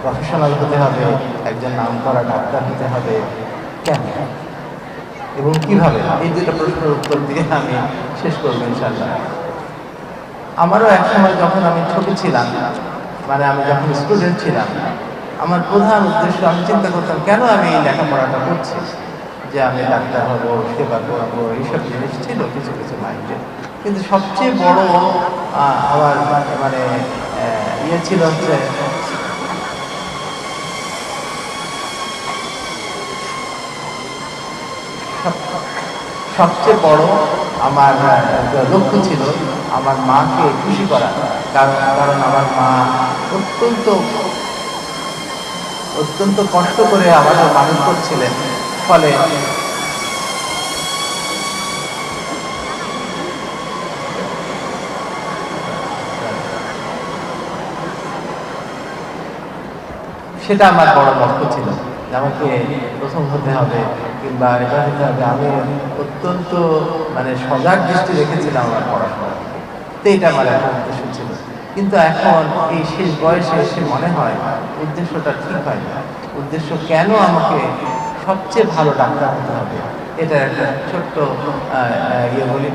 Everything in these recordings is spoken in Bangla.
প্রফেশনাল হতে হবে, একজন নামকরা ডাক্তার হতে হবে, কেন এবং কিভাবে? এই দুটো প্রশ্নের উত্তর দিয়ে আমি শেষ করবো ইনশাআল্লাহ। আমারও একসময় যখন আমি ছোট ছিলাম, মানে আমি যখন স্টুডেন্ট ছিলাম, আমার প্রধান উদ্দেশ্য, আমি চিন্তা করতাম কেন আমি এই লেখাপড়াটা করছি, যে আমি ডাক্তার হবো, সেবা করবো, এইসব জিনিস ছিল কিছু কিছু মাইন্ডে। কিন্তু সবচেয়ে বড় আমার মানে ইয়ে ছিল হচ্ছে সবচেয়ে বড় আমার লক্ষ্য ছিল আমার মাকে খুশি করা। কারণ কারণ আমার মা অত্যন্ত অত্যন্ত কষ্ট করে আমাদের মানুষ করছিলেন। ফলে সেটা আমার বড় লক্ষ্য ছিল যে আমাকে প্রথম হতে হবে কিংবা এটা হতে হবে। আমি অত্যন্ত মানে সজাগ দৃষ্টি রেখেছিলাম আমার পড়াশোনা, তো এটা আমার একটা উদ্দেশ্য ছিল। কিন্তু এখন এই শেষ বয়সে এসে মনে হয় উদ্দেশ্যটা ঠিক হয় না। উদ্দেশ্য কেন আমাকে সবচেয়ে ভালো ডাক্তার হতে হবে? এটা একটা ছোট্ট ইয়ে বলি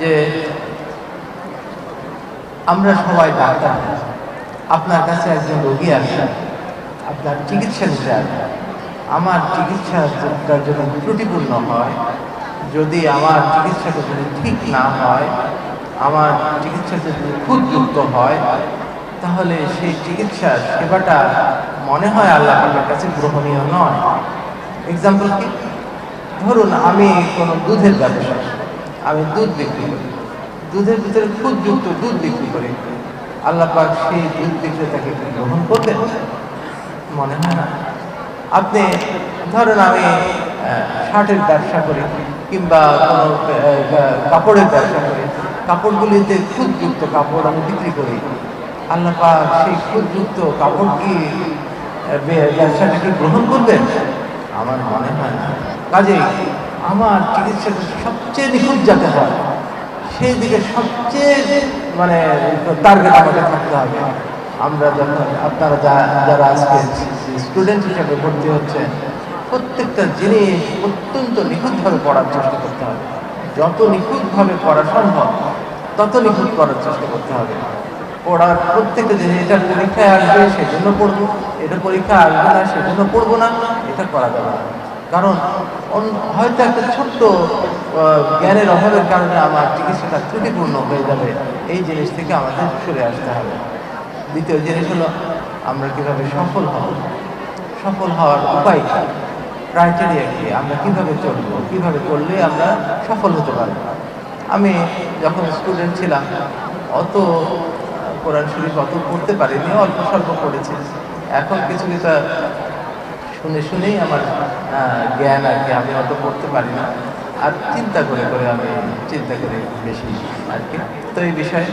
যে আমরা সবাই ডাক্তার। আপনার কাছে একজন রোগী আসে, আপনার চিকিৎসা নিতে আসে। আমার চিকিৎসাটা যদি ত্রুটিপূর্ণ হয়, যদি আমার চিকিৎসাটা যদি ঠিক না হয়, আমার চিকিৎসাটা যদি খুঁতযুক্ত হয়, তাহলে সেই চিকিৎসার সেবাটা মনে হয় আল্লাহ পাকের কাছে গ্রহণীয় নয়। এক্সাম্পল কি? ধরুন আমি কোনো দুধের ব্যবসা, আমি দুধ বিক্রি করি, দুধের ভিতরে খুঁতযুক্ত দুধ বিক্রি করি। আল্লাহ পাক সেই দুধ বিক্রেতাকে গ্রহণ করবেন? মনে হয় না। আপনি ধরেন আমি শার্টের ব্যবসা করি কিংবা কোনো কাপড়ের ব্যবসা করি, কাপড়গুলিতে খুঁতযুক্ত কাপড় আমি বিক্রি করি। আল্লাহ পাক সেই খুঁতযুক্ত কাপড় কি ব্যবসাটাকে গ্রহণ করবেন? আমার মনে হয় না। কাজেই আমার চিকিৎসাটা সবচেয়ে নিখুঁত যাতে হয়, সেই দিকে সবচেয়ে মানে টার্গেট আমাকে থাকতে হবে। আমরা যখন আপনারা যারা আজকে স্টুডেন্ট হিসেবে ভর্তি হচ্ছে, প্রত্যেকটা জিনিস অত্যন্ত নিখুঁতভাবে পড়ার চেষ্টা করতে হবে। যত নিখুঁতভাবে পড়া সম্ভব তত নিখুঁত করার চেষ্টা করতে হবে। পড়ার প্রত্যেকটা জিনিস, এটা পরীক্ষায় আসবে সেজন্য পড়বো, এটা পরীক্ষা আসবে না সেজন্য পড়বো না, এটা করা যাবে না। কারণ হয়তো একটা ছোট্ট জ্ঞানের অভাবের কারণে আমার চিকিৎসাটা ত্রুটিপূর্ণ হয়ে যাবে। এই জিনিস থেকে আমাদের সরে আসতে হবে। দ্বিতীয় জিনিস হলো আমরা কিভাবে সফল হব, সফল হওয়ার উপায় কি, ক্রাইটেরিয়া কি, আমরা কিভাবে চলবো, কিভাবে করলে আমরা সফল হতে পারবো। আমি যখন স্টুডেন্ট ছিলাম অত কোরআন শরীফ অত পড়তে পারিনি, অল্প স্বল্প পড়েছি। এখন কিছু কিছু শুনে শুনেই আমার জ্ঞান আর কি, আমি অত পড়তে পারি না। আর চিন্তা করে করে আমি চিন্তা করি বেশি আর কি। তো এই বিষয়ে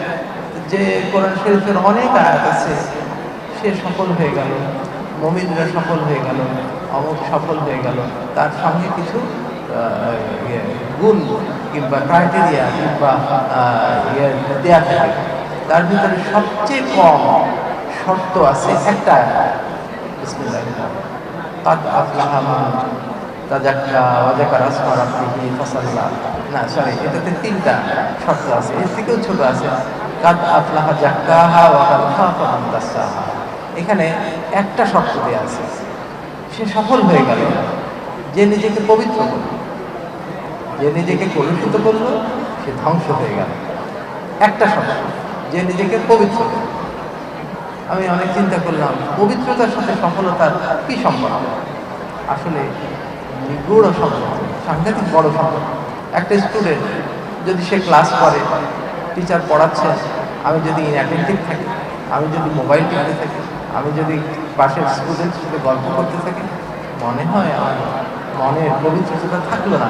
যে কোরআন শরীফের অনেক আয়াত আছে, সে সফল হয়ে গেল, মুমিনরা সফল হয়ে গেল, অমুক সফল হয়ে গেল, তার সঙ্গে কিছু গুণ কিংবা ক্রাইটেরিয়া কিংবা দেয়া থাকে। তার ভিতরে সবচেয়ে কম শর্ত আছে একটা আয়াত, বিসমিল্লাহ, কাদ আফলাহা মান তাযাক্কা ওয়া যাকারা ইসমা রাব্বিহি ফাসাল্লা। না সরি, এটাতে তিনটা শর্ত আছে, এর থেকেও ছোট আছে, কাদ আফলাহা যাক্কাহা ওয়া কাদ খাফা মান দাসসাহা। এখানে একটা শর্ত দেয়া আছে, সে সফল হয়ে গেল যে নিজেকে পবিত্র করল, যে নিজেকে কলুষিত করল সে ধ্বংস হয়ে গেল। একটা শর্ত, যে নিজেকে পবিত্র করল। আমি অনেক চিন্তা করলাম পবিত্রতার সাথে সফলতার কি সম্পর্ক? আসলে নিগুড় সম্পর্ক, সাংঘাতিক বড় সম্পর্ক। একটা স্টুডেন্ট যদি সে ক্লাস করে, টিচার পড়াচ্ছে, আমি যদি ইনঅ্যাটেন্টিভ থাকি, আমি যদি মোবাইল টিপতে থাকি, আমি যদি পাশের স্টুডেন্টের সাথে গল্প করতে থাকি, মনে হয় আমার মনের পবিত্রতা থাকলো না।